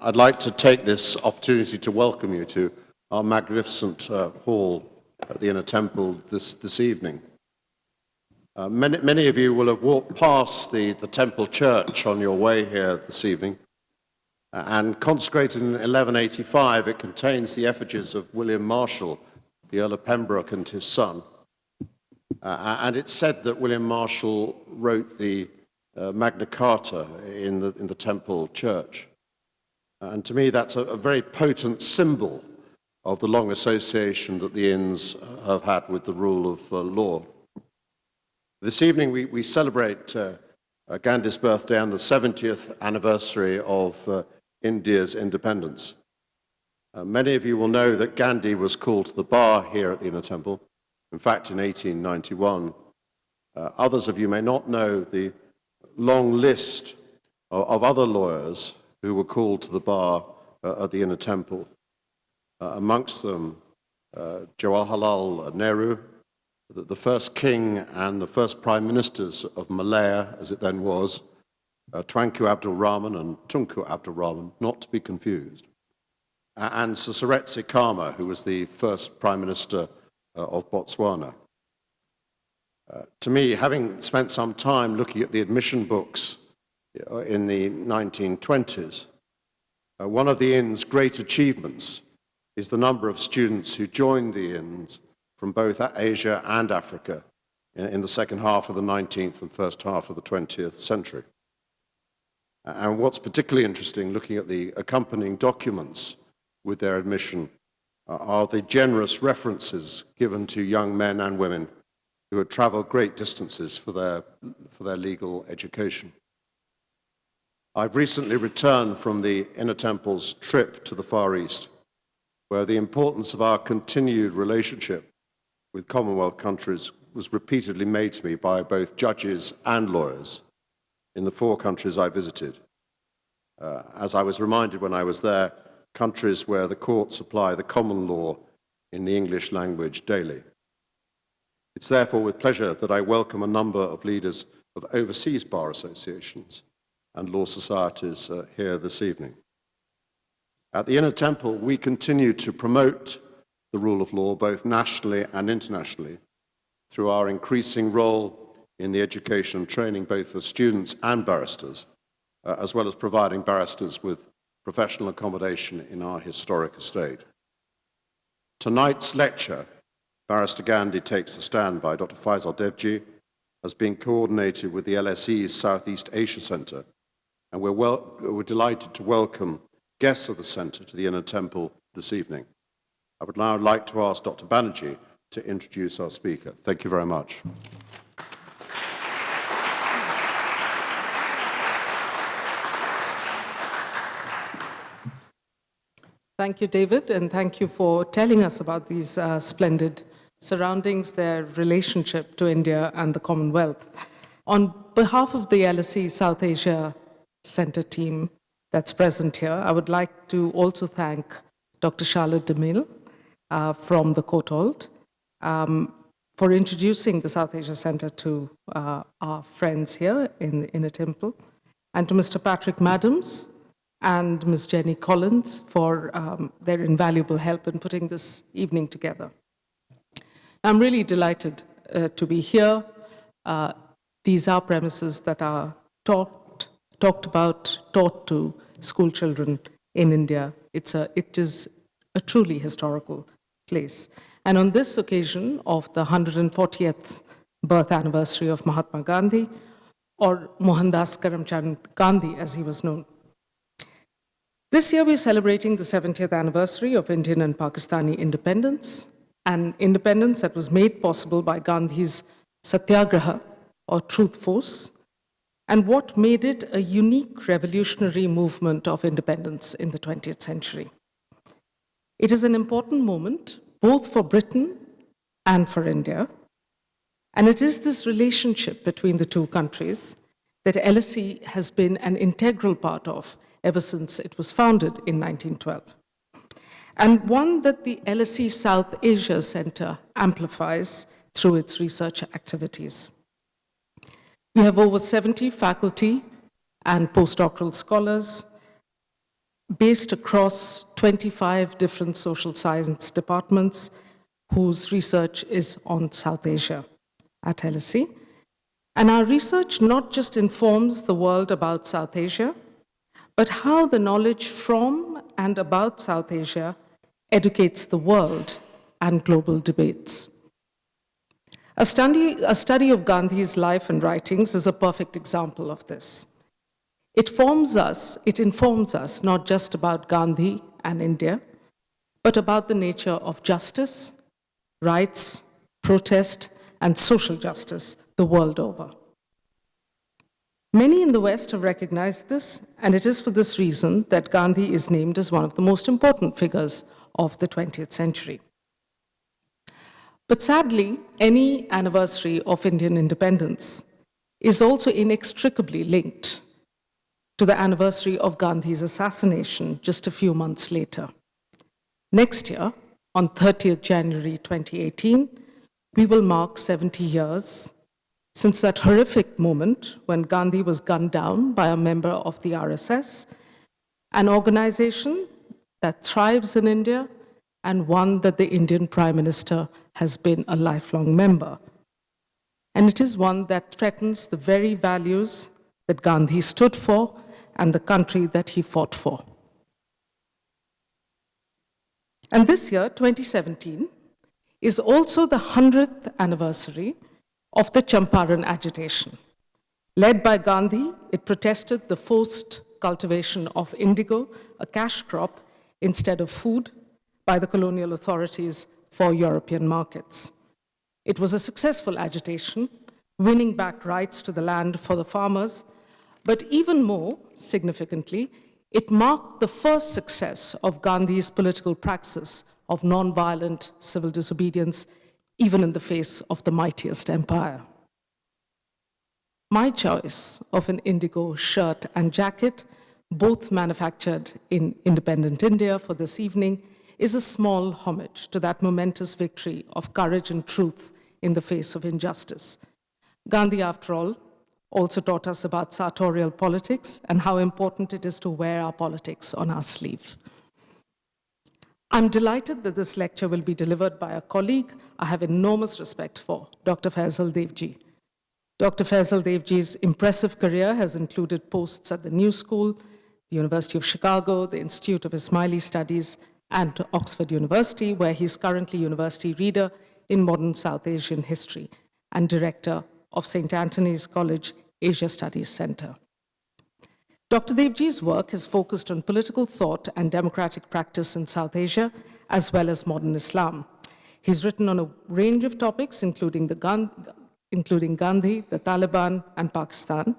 I'd like to take this opportunity to welcome you to our magnificent hall at the Inner Temple this evening. Many of you will have walked past the Temple Church on your way here this evening, and consecrated in 1185, it contains the effigies of William Marshall, the Earl of Pembroke, and his son. And it's said that William Marshall wrote the Magna Carta in the Temple Church. And to me, that's a very potent symbol of the long association that the inns have had with the rule of law. This evening, we celebrate Gandhi's birthday and the 70th anniversary of India's independence. Many of you will know that Gandhi was called to the bar here at the Inner Temple, in fact, in 1891. Others of you may not know the long list of other lawyers who were called to the bar at the Inner Temple. Amongst them, Jawaharlal Nehru, the first king and the first prime ministers of Malaya, as it then was, Twanku Abdul Rahman and Tunku Abdul Rahman, not to be confused, and Seretse Khama, who was the first prime minister of Botswana. To me, having spent some time looking at the admission books in the 1920s, one of the inn's great achievements is the number of students who joined the inns from both Asia and Africa in the second half of the 19th and first half of the 20th century. And what's particularly interesting, looking at the accompanying documents with their admission, are the generous references given to young men and women who had traveled great distances for their legal education. I've recently returned from the Inner Temple's trip to the Far East, where the importance of our continued relationship with Commonwealth countries was repeatedly made to me by both judges and lawyers in the 4 countries I visited. As I was reminded when I was there, countries where the courts apply the common law in the English language daily. It's therefore with pleasure that I welcome a number of leaders of overseas bar associations and law societies here this evening. At the Inner Temple, we continue to promote the rule of law both nationally and internationally through our increasing role in the education and training both for students and barristers, as well as providing barristers with professional accommodation in our historic estate. Tonight's lecture, Barrister Gandhi Takes the Stand by Dr. Faisal Devji, has been coordinated with the LSE South Asia Centre, and we're delighted to welcome guests of the Centre to the Inner Temple this evening. I would now like to ask Dr. Banerjee to introduce our speaker. Thank you very much. Thank you, David, and thank you for telling us about these splendid surroundings, their relationship to India and the Commonwealth. On behalf of the LSE South Asia Centre team that's present here, I would like to also thank Dr. Charlotte DeMille from the Courtauld for introducing the South Asia Centre to our friends here in the Inner Temple, and to Mr. Patrick Madams and Ms. Jenny Collins for their invaluable help in putting this evening together. I'm really delighted to be here. These are premises that are taught to school children in India. It is a truly historical place. And on this occasion of the 140th birth anniversary of Mahatma Gandhi, or Mohandas Karamchand Gandhi as he was known, this year we're celebrating the 70th anniversary of Indian and Pakistani independence, an independence that was made possible by Gandhi's Satyagraha, or truth force, and what made it a unique revolutionary movement of independence in the 20th century. It is an important moment both for Britain and for India, and it is this relationship between the two countries that LSE has been an integral part of ever since it was founded in 1912, and one that the LSE South Asia Centre amplifies through its research activities. We have over 70 faculty and postdoctoral scholars. based across 25 different social science departments whose research is on South Asia at LSE. And our research not just informs the world about South Asia, but how the knowledge from and about South Asia educates the world and global debates. A study of Gandhi's life and writings is a perfect example of this. It informs us not just about Gandhi and India, but about the nature of justice, rights, protest, and social justice the world over. Many in the West have recognized this, and it is for this reason that Gandhi is named as one of the most important figures of the 20th century. But sadly, any anniversary of Indian independence is also inextricably linked to the anniversary of Gandhi's assassination just a few months later. Next year, on 30th January 2018, we will mark 70 years since that horrific moment when Gandhi was gunned down by a member of the RSS, an organization that thrives in India and one that the Indian Prime Minister has been a lifelong member. And it is one that threatens the very values that Gandhi stood for and the country that he fought for. And this year, 2017, is also the 100th anniversary of the Champaran Agitation. Led by Gandhi, it protested the forced cultivation of indigo, a cash crop, instead of food by the colonial authorities for European markets. It was a successful agitation, winning back rights to the land for the farmers, but even more significantly, it marked the first success of Gandhi's political praxis of non-violent civil disobedience, even in the face of the mightiest empire. My choice of an indigo shirt and jacket, both manufactured in independent India for this evening, is a small homage to that momentous victory of courage and truth in the face of injustice. Gandhi, after all, also taught us about sartorial politics and how important it is to wear our politics on our sleeve. I'm delighted that this lecture will be delivered by a colleague I have enormous respect for, Dr. Faisal Devji. Dr. Faisal Devji's impressive career has included posts at the New School, the University of Chicago, the Institute of Ismaili Studies, and Oxford University, where he's currently University Reader in Modern South Asian History and Director of St. Anthony's College Asia Studies Centre. Dr. Devji's work has focused on political thought and democratic practice in South Asia, as well as modern Islam. He's written on a range of topics, including Gandhi, the Taliban, and Pakistan,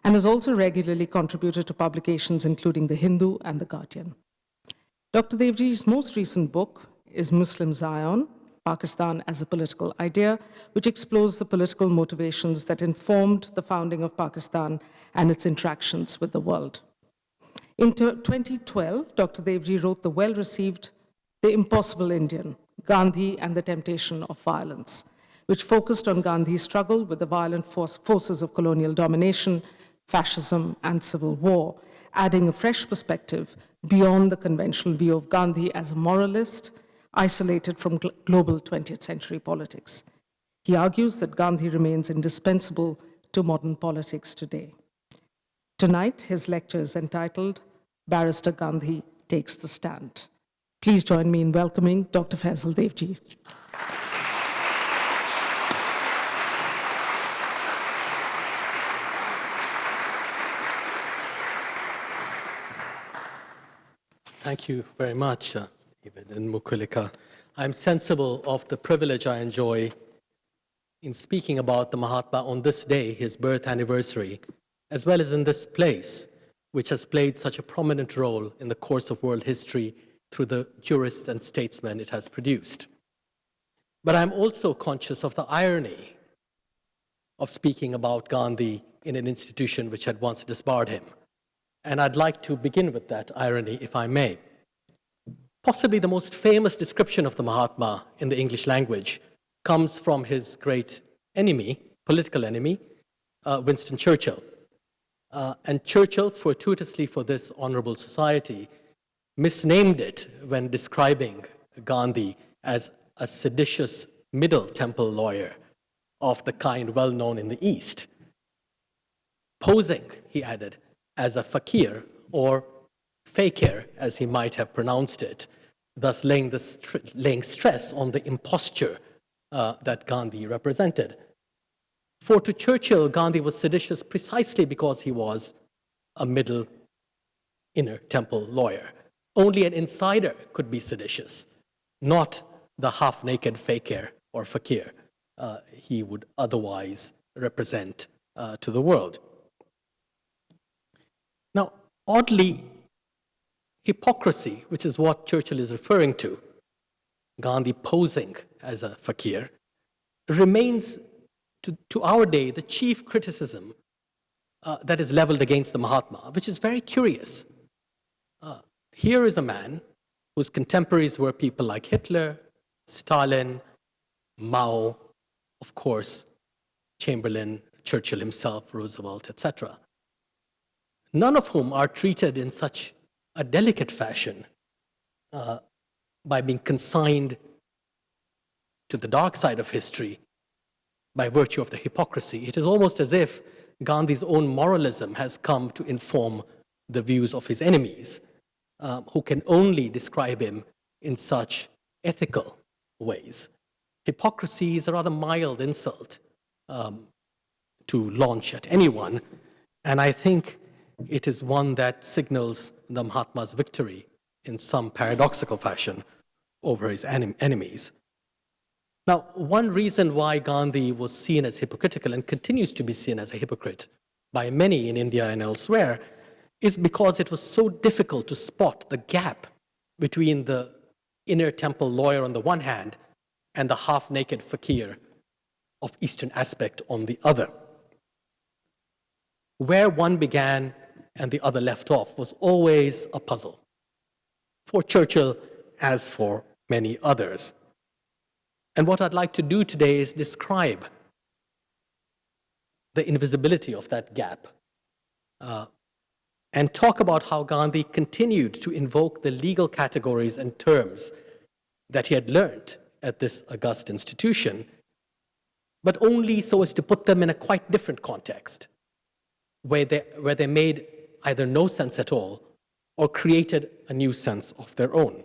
and has also regularly contributed to publications including The Hindu and The Guardian. Dr. Devji's most recent book is Muslim Zion, Pakistan as a Political Idea, which explores the political motivations that informed the founding of Pakistan and its interactions with the world. In 2012, Dr. Devji wrote the well-received The Impossible Indian, Gandhi and the Temptation of Violence, which focused on Gandhi's struggle with the violent forces of colonial domination, fascism, and civil war, adding a fresh perspective beyond the conventional view of Gandhi as a moralist, isolated from global 20th century politics. He argues that Gandhi remains indispensable to modern politics today. Tonight, his lecture is entitled, Barrister Gandhi Takes the Stand. Please join me in welcoming Dr. Faisal Devji. Thank you very much, David and Mukulika. I'm sensible of the privilege I enjoy in speaking about the Mahatma on this day, his birth anniversary, as well as in this place, which has played such a prominent role in the course of world history through the jurists and statesmen it has produced. But I'm also conscious of the irony of speaking about Gandhi in an institution which had once disbarred him. And I'd like to begin with that irony, if I may. Possibly the most famous description of the Mahatma in the English language comes from his great enemy, political enemy, Winston Churchill. And Churchill, fortuitously for this honorable society, misnamed it when describing Gandhi as a seditious Middle Temple lawyer of the kind well known in the East. Posing, he added, as a fakir or fakir, as he might have pronounced it, thus laying stress on the imposture that Gandhi represented. For to Churchill, Gandhi was seditious precisely because he was a Middle Inner Temple lawyer. Only an insider could be seditious, not the half-naked fakir or fakir he would otherwise represent to the world. Now, oddly, hypocrisy, which is what Churchill is referring to, Gandhi posing as a fakir, remains to our day the chief criticism that is leveled against the Mahatma, which is very curious. Here is a man whose contemporaries were people like Hitler, Stalin, Mao, of course, Chamberlain, Churchill himself, Roosevelt, etc. None of whom are treated in such a delicate fashion by being consigned to the dark side of history by virtue of their hypocrisy. It is almost as if Gandhi's own moralism has come to inform the views of his enemies, who can only describe him in such ethical ways. Hypocrisy is a rather mild insult to launch at anyone, and I think it is one that signals the Mahatma's victory in some paradoxical fashion over his enemies. Now, one reason why Gandhi was seen as hypocritical and continues to be seen as a hypocrite by many in India and elsewhere is because it was so difficult to spot the gap between the inner temple lawyer on the one hand and the half-naked fakir of Eastern aspect on the other. Where one began and the other left off was always a puzzle for Churchill as for many others. And what I'd like to do today is describe the invisibility of that gap and talk about how Gandhi continued to invoke the legal categories and terms that he had learned at this august institution, but only so as to put them in a quite different context, where they made either no sense at all or created a new sense of their own.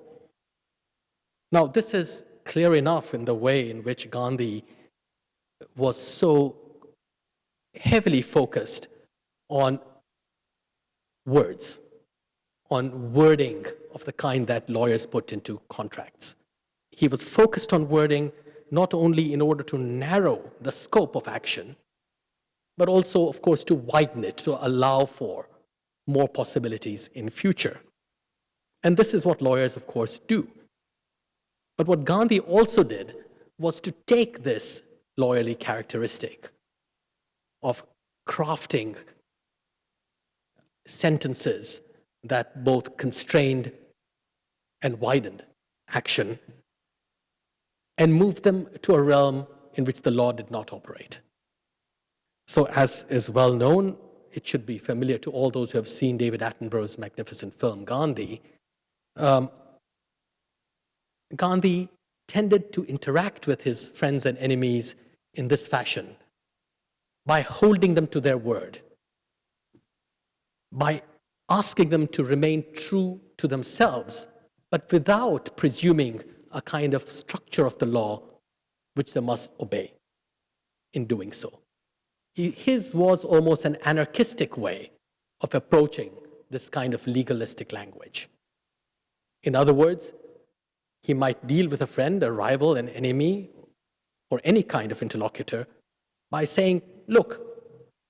Now, this is clear enough in the way in which Gandhi was so heavily focused on words, on wording of the kind that lawyers put into contracts. He was focused on wording not only in order to narrow the scope of action, but also, of course, to widen it, to allow for more possibilities in future. And this is what lawyers, of course, do. But what Gandhi also did was to take this lawyerly characteristic of crafting sentences that both constrained and widened action and moved them to a realm in which the law did not operate. So, as is well known, it should be familiar to all those who have seen David Attenborough's magnificent film, Gandhi. Gandhi tended to interact with his friends and enemies in this fashion by holding them to their word, by asking them to remain true to themselves, but without presuming a kind of structure of the law which they must obey in doing so. His was almost an anarchistic way of approaching this kind of legalistic language. In other words, he might deal with a friend, a rival, an enemy, or any kind of interlocutor by saying, look,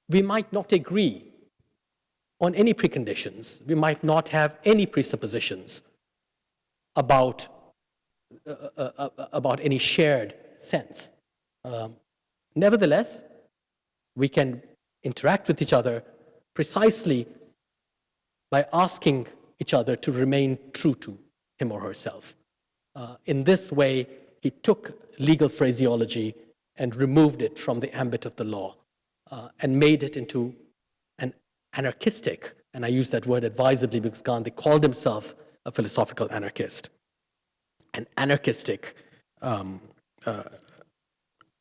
we might not agree on any preconditions, we might not have any presuppositions about any shared sense. Nevertheless, we can interact with each other precisely by asking each other to remain true to him or herself. In this way, he took legal phraseology and removed it from the ambit of the law and made it into an anarchistic, and I use that word advisedly because Gandhi called himself a philosophical anarchist, an anarchistic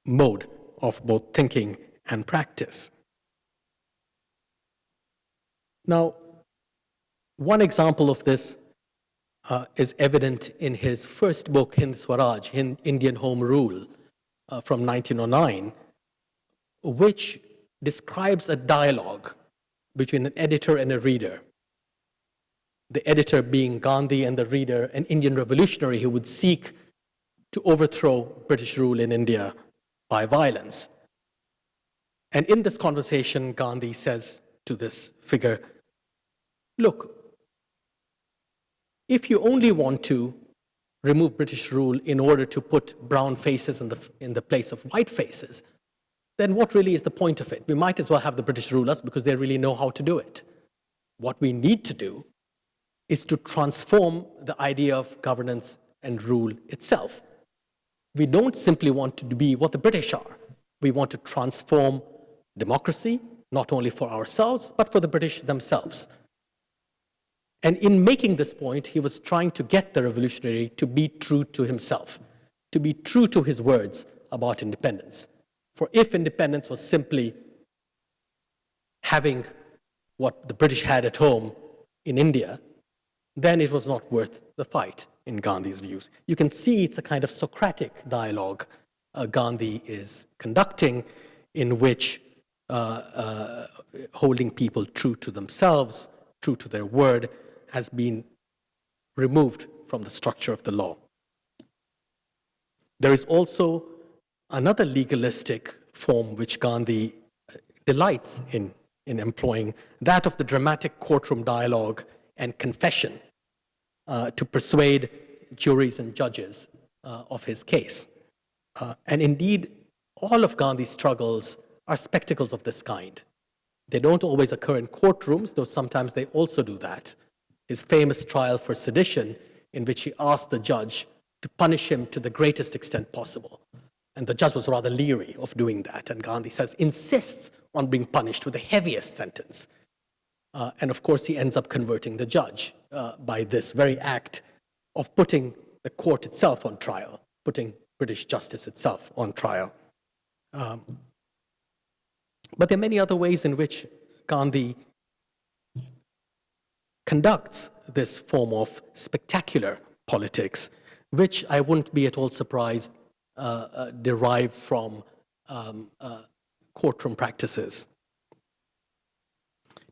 mode of both thinking and practice. Now, one example of this is evident in his first book, Hind Swaraj, Indian Home Rule, from 1909, which describes a dialogue between an editor and a reader. The editor being Gandhi and the reader, an Indian revolutionary who would seek to overthrow British rule in India by violence. And in this conversation, Gandhi says to this figure, look, if you only want to remove British rule in order to put brown faces in the place of white faces, then what really is the point of it? We might as well have the British rule us because they really know how to do it. What we need to do is to transform the idea of governance and rule itself. We don't simply want to be what the British are. We want to transform democracy, not only for ourselves, but for the British themselves. And in making this point, he was trying to get the revolutionary to be true to himself, to be true to his words about independence. For if independence was simply having what the British had at home in India, then it was not worth the fight, in Gandhi's views. You can see it's a kind of Socratic dialogue Gandhi is conducting, in which holding people true to themselves, true to their word, has been removed from the structure of the law. There is also another legalistic form which Gandhi delights in employing, that of the dramatic courtroom dialogue and confession to persuade juries and judges of his case. And indeed, all of Gandhi's struggles are spectacles of this kind. They don't always occur in courtrooms, though sometimes they also do that. His famous trial for sedition, in which he asked the judge to punish him to the greatest extent possible. And the judge was rather leery of doing that. And Gandhi says, insists on being punished with the heaviest sentence. And of course, he ends up converting the judge by this very act of putting the court itself on trial, putting British justice itself on trial. But there are many other ways in which Gandhi conducts this form of spectacular politics, which I wouldn't be at all surprised derive from courtroom practices.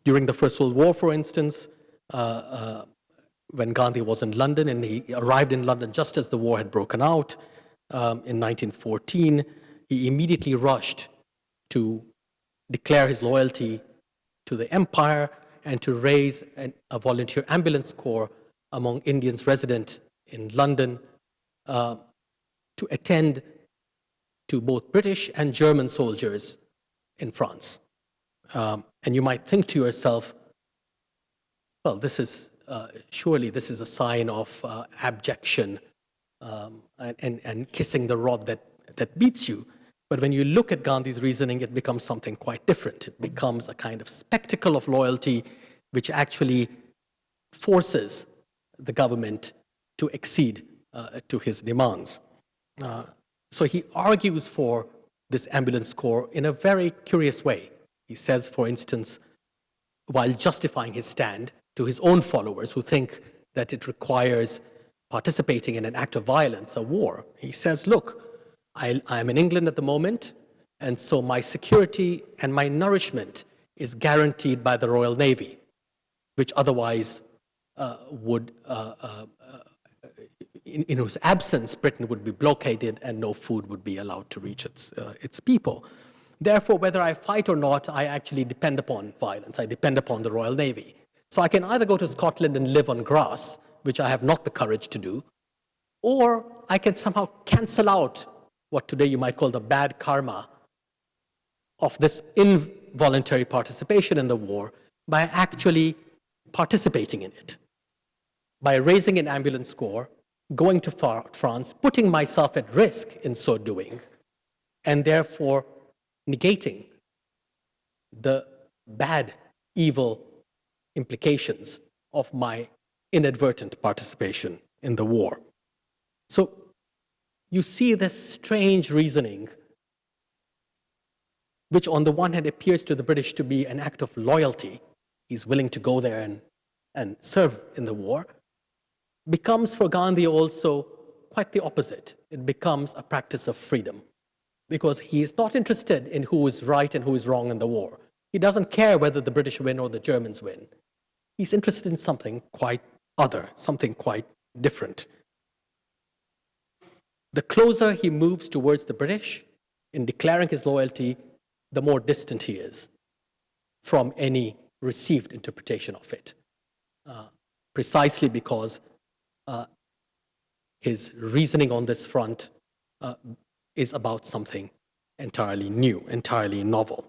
During the First World War, for instance, when Gandhi was in London, and he arrived in London just as the war had broken out in 1914, he immediately rushed to declare his loyalty to the empire and to raise a volunteer ambulance corps among Indians resident in London to attend to both British and German soldiers in France. And you might think to yourself, well, this is surely this is a sign of abjection and kissing the rod that beats you. But when you look at Gandhi's reasoning, it becomes something quite different. It becomes a kind of spectacle of loyalty which actually forces the government to accede to his demands. So he argues for this ambulance corps in a very curious way. He says, for instance, while justifying his stand to his own followers who think that it requires participating in an act of violence, a war, he says, look, I'm in England at the moment, and so my security and my nourishment is guaranteed by the Royal Navy, which otherwise would, in whose absence, Britain would be blockaded and no food would be allowed to reach its people. Therefore, whether I fight or not, I actually depend upon violence. I depend upon the Royal Navy. So I can either go to Scotland and live on grass, which I have not the courage to do, or I can somehow cancel out what today you might call the bad karma of this involuntary participation in the war by actually participating in it, by raising an ambulance corps, going to France, putting myself at risk in so doing, and therefore negating the bad, evil implications of my inadvertent participation in the war. So you see this strange reasoning, which on the one hand appears to the British to be an act of loyalty. He's willing to go there and serve in the war, becomes for Gandhi also quite the opposite. It becomes a practice of freedom, because he is not interested in who is right and who is wrong in the war. He doesn't care whether the British win or the Germans win. He's interested in something quite other, something quite different. The closer he moves towards the British in declaring his loyalty, the more distant he is from any received interpretation of it, precisely because his reasoning on this front is about something entirely new, entirely novel.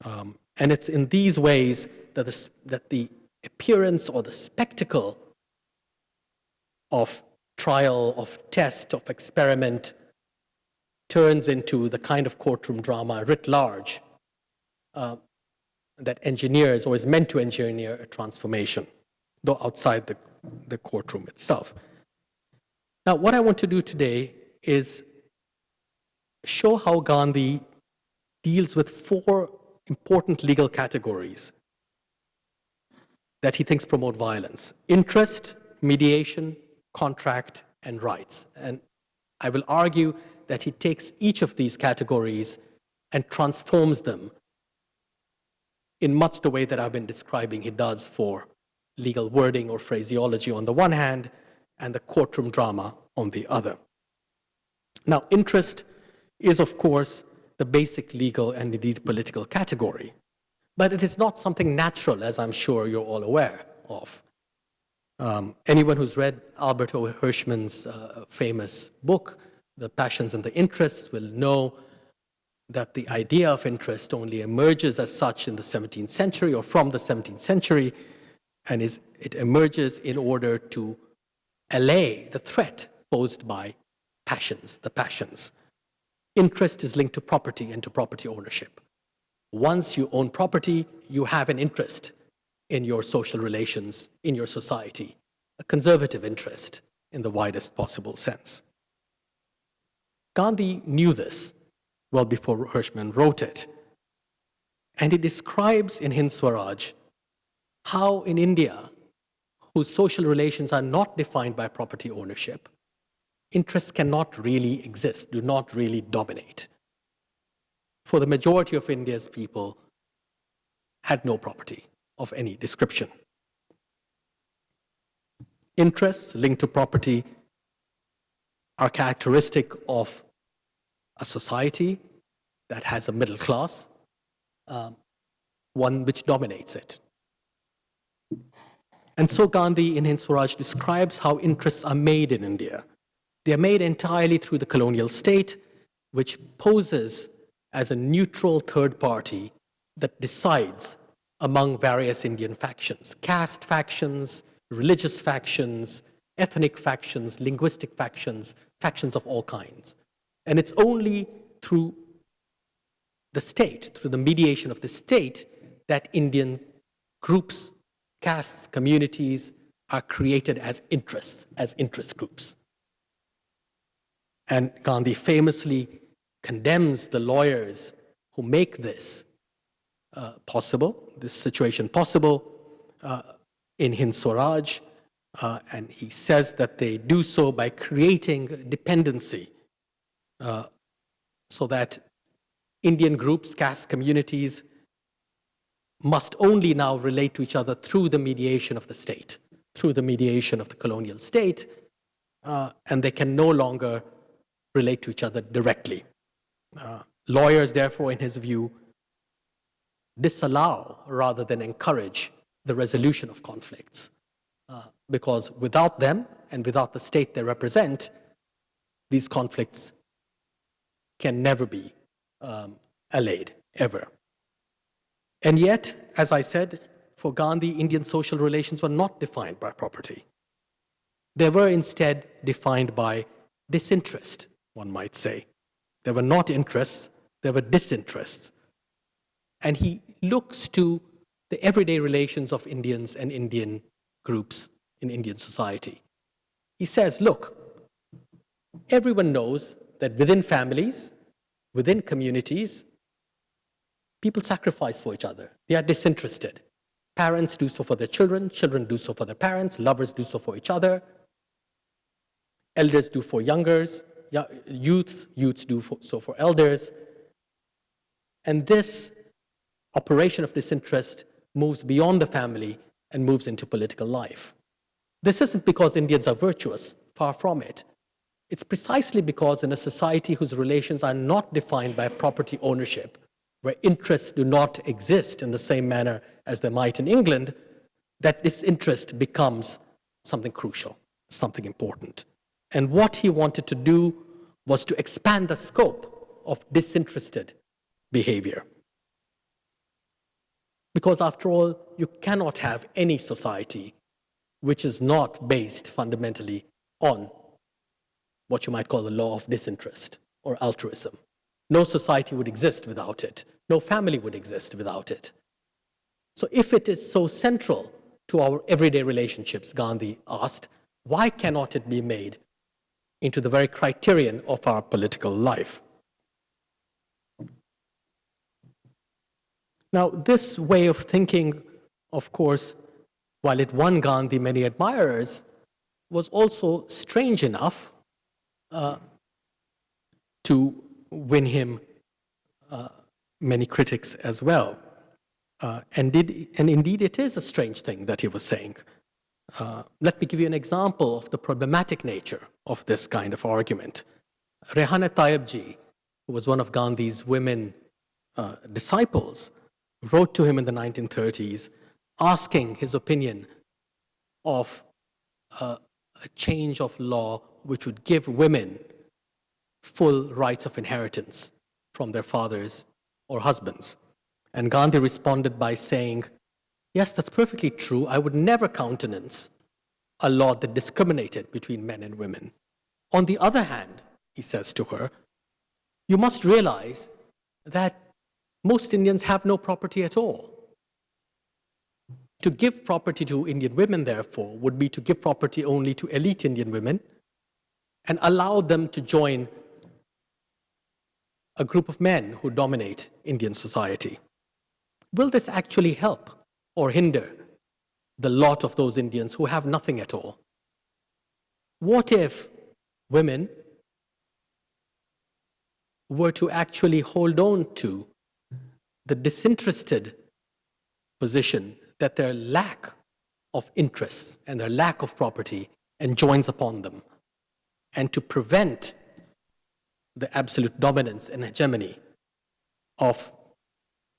And it's in these ways that the appearance or the spectacle of trial, of test, of experiment turns into the kind of courtroom drama writ large that engineers or is meant to engineer a transformation, though outside the courtroom itself. Now, what I want to do today is show how Gandhi deals with 4 important legal categories that he thinks promote violence: interest, mediation, contract, and rights. And I will argue that he takes each of these categories and transforms them in much the way that I've been describing he does for legal wording or phraseology on the one hand, and the courtroom drama on the other. Now, interest is, of course, the basic legal and indeed political category, but it is not something natural, as I'm sure you're all aware of. Anyone who's read Albert O. Hirschman's famous book, The Passions and the Interests, will know that the idea of interest only emerges as such in the 17th century or from the 17th century, and it emerges in order to allay the threat posed by passions, the passions. Interest is linked to property and to property ownership. Once you own property, you have an interest in your social relations, in your society, a conservative interest in the widest possible sense. Gandhi knew this well before Hirschman wrote it, and he describes in Hind Swaraj how in India, whose social relations are not defined by property ownership, interests cannot really exist, do not really dominate. For the majority of India's people had no property of any description. Interests linked to property are characteristic of a society that has a middle class, one which dominates it. And so Gandhi in Hind Swaraj describes how interests are made in India. They are made entirely through the colonial state, which poses as a neutral third party that decides among various Indian factions: caste factions, religious factions, ethnic factions, linguistic factions, factions of all kinds. And it's only through the state, through the mediation of the state, that Indian groups, castes, communities are created as interests, as interest groups. And Gandhi famously condemns the lawyers who make this possible, this situation possible, in Hind Swaraj, and he says that they do so by creating dependency, so that Indian groups, caste communities, must only now relate to each other through the mediation of the state, through the mediation of the colonial state, and they can no longer relate to each other directly. Lawyers, therefore, in his view, disallow rather than encourage the resolution of conflicts, because without them and without the state they represent, these conflicts can never be allayed, ever. And yet, as I said, for Gandhi, Indian social relations were not defined by property. They were instead defined by disinterest, one might say. They were not interests, they were disinterests. And he looks to the everyday relations of Indians and Indian groups in Indian society. He says, look, everyone knows that within families, within communities, people sacrifice for each other. They are disinterested. Parents do so for their children, children do so for their parents, lovers do so for each other, elders do for youngers, youths do so for elders. And this operation of disinterest moves beyond the family and moves into political life. This isn't because Indians are virtuous, far from it. It's precisely because in a society whose relations are not defined by property ownership, where interests do not exist in the same manner as they might in England, that disinterest becomes something crucial, something important. And what he wanted to do was to expand the scope of disinterested behavior. Because after all, you cannot have any society which is not based fundamentally on what you might call the law of disinterest or altruism. No society would exist without it. No family would exist without it. So if it is so central to our everyday relationships, Gandhi asked, why cannot it be made into the very criterion of our political life? Now, this way of thinking, of course, while it won Gandhi many admirers, was also strange enough to win him many critics as well. And indeed, it is a strange thing that he was saying. Let me give you an example of the problematic nature of this kind of argument. Devji, who was one of Gandhi's women disciples, wrote to him in the 1930s asking his opinion of a change of law which would give women full rights of inheritance from their fathers or husbands. And Gandhi responded by saying, yes, that's perfectly true. I would never countenance a law that discriminated between men and women. On the other hand, he says to her, you must realize that most Indians have no property at all. To give property to Indian women, therefore, would be to give property only to elite Indian women and allow them to join a group of men who dominate Indian society. Will this actually help or hinder the lot of those Indians who have nothing at all? What if women were to actually hold on to the disinterested position that their lack of interests and their lack of property enjoins upon them, and to prevent the absolute dominance and hegemony of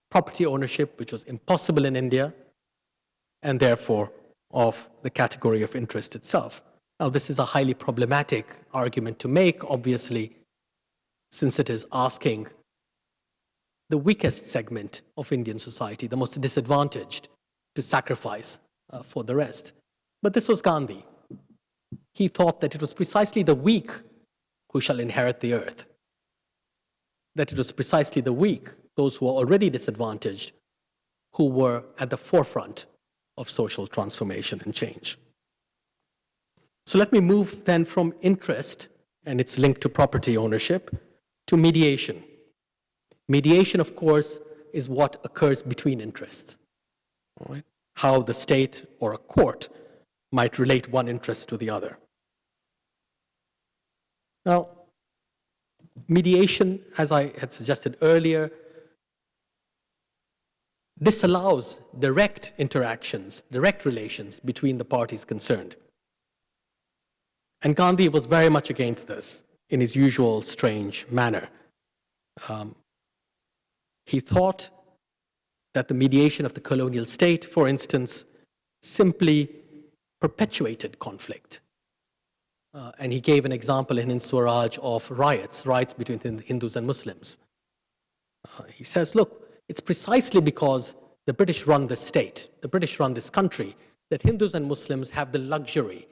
property ownership, which was impossible in India, and therefore of the category of interest itself. Now, this is a highly problematic argument to make, obviously, since it is asking the weakest segment of Indian society, the most disadvantaged, to sacrifice for the rest. But this was Gandhi. He thought that it was precisely the weak who shall inherit the earth, that it was precisely the weak, those who are already disadvantaged, who were at the forefront of social transformation and change. So let me move then from interest and its link to property ownership to mediation. Mediation, of course, is what occurs between interests. All right? How the state or a court might relate one interest to the other. Now, mediation, as I had suggested earlier, disallows direct interactions, direct relations between the parties concerned. And Gandhi was very much against this in his usual strange manner. He thought that the mediation of the colonial state, for instance, simply perpetuated conflict. And he gave an example in Swaraj of riots between Hindus and Muslims. He says, look, it's precisely because the British run this state, the British run this country, that Hindus and Muslims have the luxury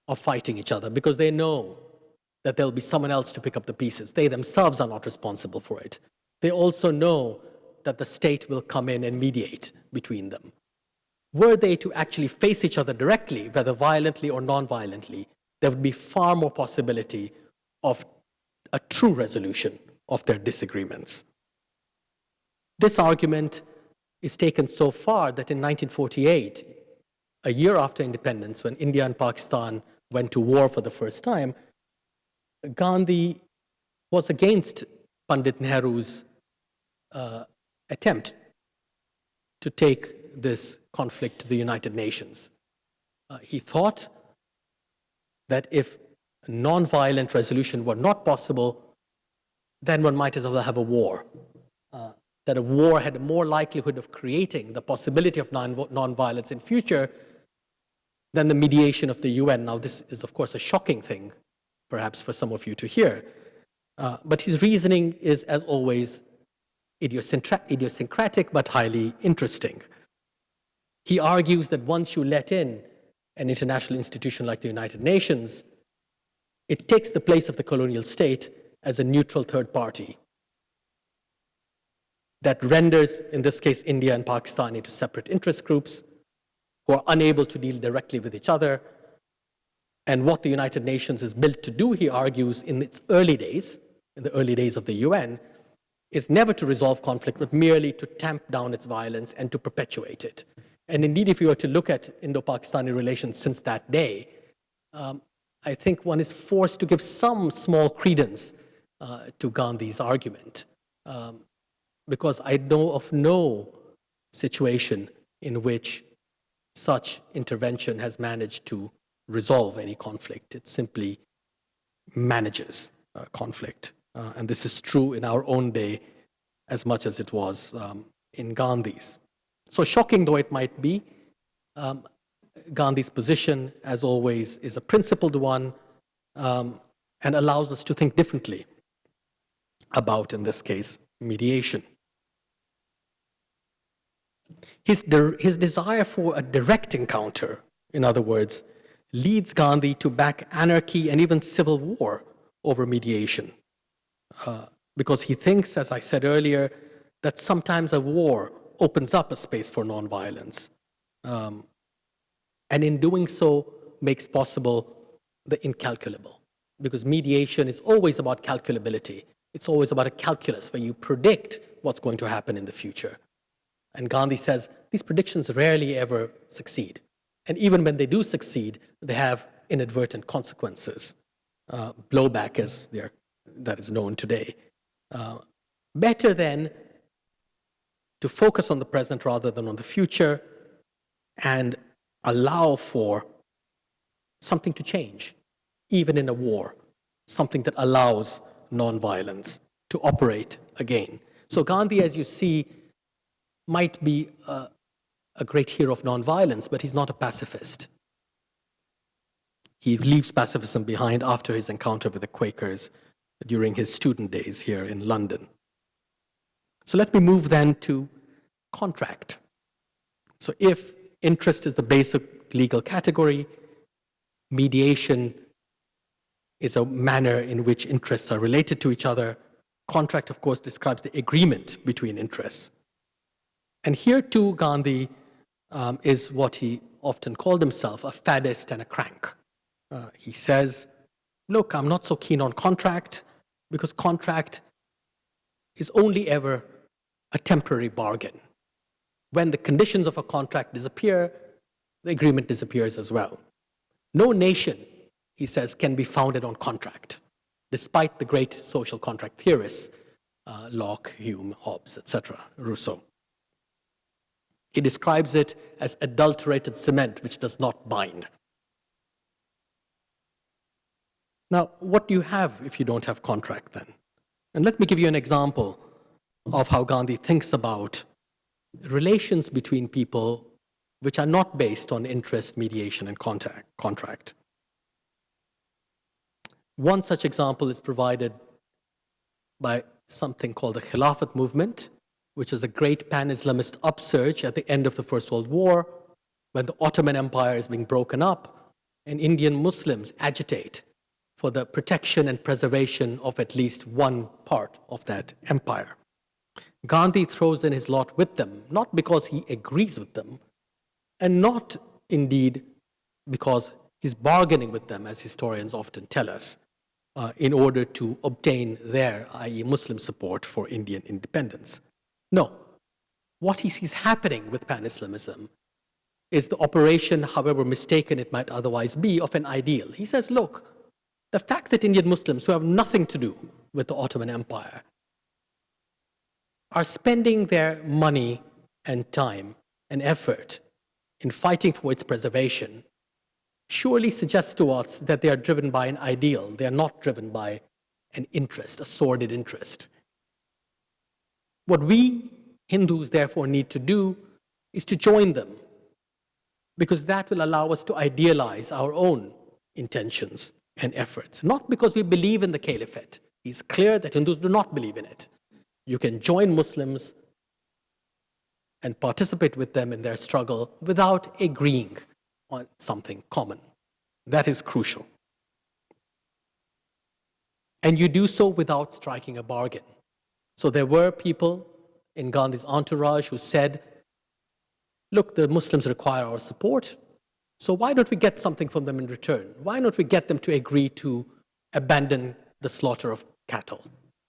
of fighting each other because they know that there'll be someone else to pick up the pieces. They themselves are not responsible for it. They also know that the state will come in and mediate between them. were they to actually face each other directly, whether violently or non-violently, there would be far more possibility of a true resolution of their disagreements. This argument is taken so far that in 1948, a year after independence, when India and Pakistan went to war for the first time, Gandhi was against Pandit Nehru's attempt to take this conflict to the United Nations. He thought that if a non-violent resolution were not possible, then one might as well have a war. That a war had more likelihood of creating the possibility of non-violence in future than the mediation of the UN. Now, this is, of course, a shocking thing, perhaps for some of you to hear. But his reasoning is, as always, idiosyncratic but highly interesting. He argues that once you let in an international institution like the United Nations, it takes the place of the colonial state as a neutral third party that renders, in this case, India and Pakistan into separate interest groups who are unable to deal directly with each other. And what the United Nations is built to do, he argues, in its early days, in the early days of the UN, is never to resolve conflict, but merely to tamp down its violence and to perpetuate it. And indeed, if you were to look at Indo-Pakistani relations since that day, I think one is forced to give some small credence to Gandhi's argument. Because I know of no situation in which such intervention has managed to resolve any conflict. It simply manages conflict. And this is true in our own day as much as it was in Gandhi's. So shocking though it might be, Gandhi's position, as always, is a principled one and allows us to think differently about, in this case, mediation. His desire for a direct encounter, in other words, leads Gandhi to back anarchy and even civil war over mediation. Because he thinks, as I said earlier, that sometimes a war opens up a space for nonviolence. And in doing so, makes possible the incalculable. Because mediation is always about calculability. It's always about a calculus where you predict what's going to happen in the future. And Gandhi says these predictions rarely ever succeed. And even when they do succeed, they have inadvertent consequences, blowback as that is known today. Better then to focus on the present rather than on the future and allow for something to change, even in a war, something that allows nonviolence to operate again. So Gandhi, as you see, might be a great hero of nonviolence, but he's not a pacifist. He leaves pacifism behind after his encounter with the Quakers during his student days here in London. So let me move then to contract. So if interest is the basic legal category, mediation is a manner in which interests are related to each other. Contract, of course, describes the agreement between interests. And here too, Gandhi is what he often called himself, a faddist and a crank. He says, look, I'm not so keen on contract because contract is only ever a temporary bargain. When the conditions of a contract disappear, the agreement disappears as well. No nation, he says, can be founded on contract, despite the great social contract theorists, Locke, Hume, Hobbes, etc., Rousseau. He describes it as adulterated cement which does not bind. Now, what do you have if you don't have contract then? And let me give you an example of how Gandhi thinks about relations between people which are not based on interest, mediation, and contract. One such example is provided by something called the Halawet Movement, which is a great pan-Islamist upsurge at the end of the First World War, when the Ottoman Empire is being broken up, and Indian Muslims agitate for the protection and preservation of at least one part of that empire. Gandhi throws in his lot with them, not because he agrees with them, and not indeed because he's bargaining with them, as historians often tell us, in order to obtain their, i.e. Muslim support for Indian independence. No. What he sees happening with pan-Islamism is the operation, however mistaken it might otherwise be, of an ideal. He says, look, the fact that Indian Muslims, who have nothing to do with the Ottoman Empire, are spending their money and time and effort in fighting for its preservation surely suggests to us that they are driven by an ideal. They are not driven by an interest, a sordid interest. What we Hindus therefore need to do is to join them, because that will allow us to idealize our own intentions and efforts, not because we believe in the caliphate. It's clear that Hindus do not believe in it. You can join Muslims and participate with them in their struggle without agreeing on something common. That is crucial. And you do so without striking a bargain. So there were people in Gandhi's entourage who said, look, the Muslims require our support, so why don't we get something from them in return? Why don't we get them to agree to abandon the slaughter of cattle,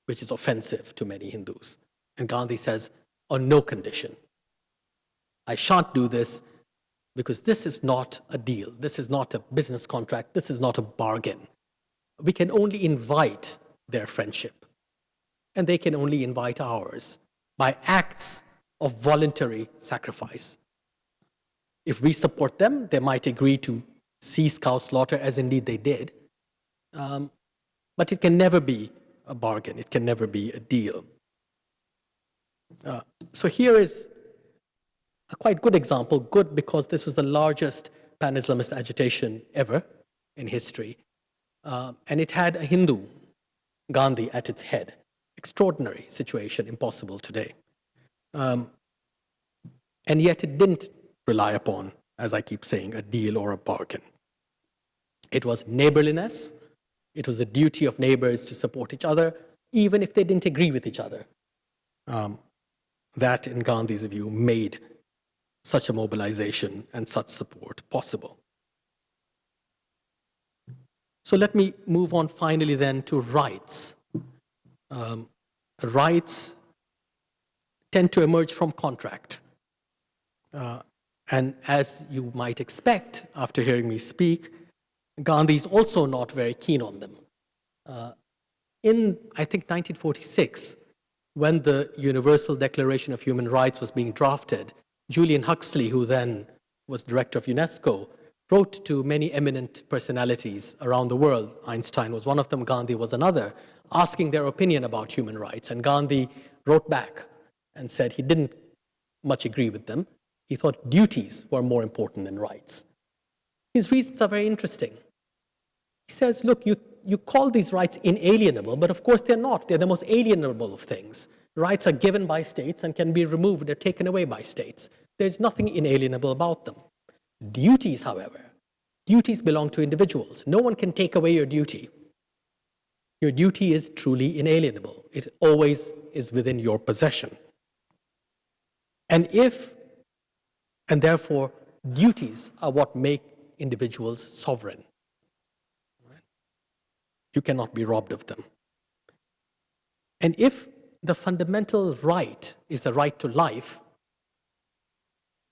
which is offensive to many Hindus? And Gandhi says, on no condition. I shan't do this because this is not a deal. This is not a business contract. This is not a bargain. We can only invite their friendship, and they can only invite ours by acts of voluntary sacrifice. If we support them, they might agree to cease cow slaughter, as indeed they did. But it can never be a bargain. It can never be a deal. So here is a quite good example, good because this was the largest pan-Islamist agitation ever in history. And it had a Hindu, Gandhi, at its head. Extraordinary situation, impossible today. And yet it didn't rely upon, as I keep saying, a deal or a bargain. It was neighborliness. It was the duty of neighbors to support each other, even if they didn't agree with each other. That, in Gandhi's view, made such a mobilization and such support possible. So let me move on finally then to rights. Rights tend to emerge from contract. And as you might expect after hearing me speak, Gandhi is also not very keen on them. In, I think, 1946, when the Universal Declaration of Human Rights was being drafted, Julian Huxley, who then was director of UNESCO, wrote to many eminent personalities around the world. Einstein was one of them, Gandhi was another, asking their opinion about human rights. And Gandhi wrote back and said he didn't much agree with them. He thought duties were more important than rights. His reasons are very interesting. He says, look, you call these rights inalienable, but of course they're not. They're the most alienable of things. Rights are given by states and can be removed or taken away by states. There's nothing inalienable about them. Duties, however, duties belong to individuals. No one can take away your duty. Your duty is truly inalienable. It always is within your possession. And therefore, duties are what make individuals sovereign. You cannot be robbed of them. And if the fundamental right is the right to life,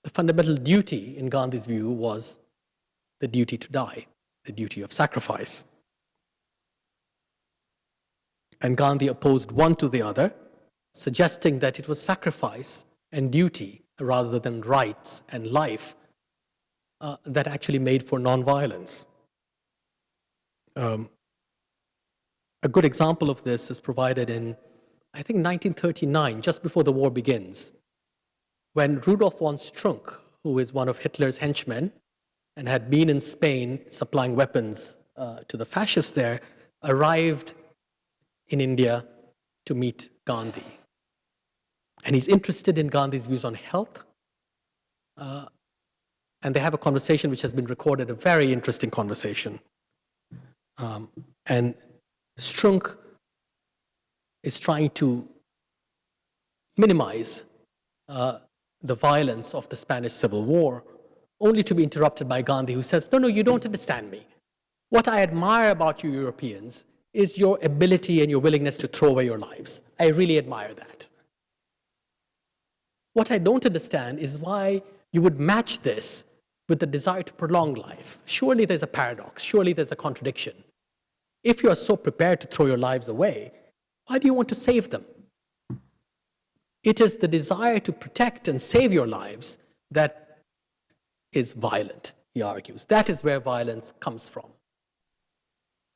the fundamental duty, in Gandhi's view, was the duty to die, the duty of sacrifice. And Gandhi opposed one to the other, suggesting that it was sacrifice and duty rather than rights and life that actually made for nonviolence. A good example of this is provided in, I think, 1939, just before the war begins, when Rudolf von Strunk, who is one of Hitler's henchmen and had been in Spain supplying weapons to the fascists there, arrived in India to meet Gandhi. And he's interested in Gandhi's views on health. And they have a conversation which has been recorded, a very interesting conversation. And Strunk is trying to minimize the violence of the Spanish Civil War only to be interrupted by Gandhi, who says, no, you don't understand me. What I admire about you Europeans is your ability and your willingness to throw away your lives. I really admire that. What I don't understand is why you would match this with the desire to prolong life. Surely there's a paradox. Surely there's a contradiction. If you are so prepared to throw your lives away, why do you want to save them? It is the desire to protect and save your lives that is violent, he argues. That is where violence comes from.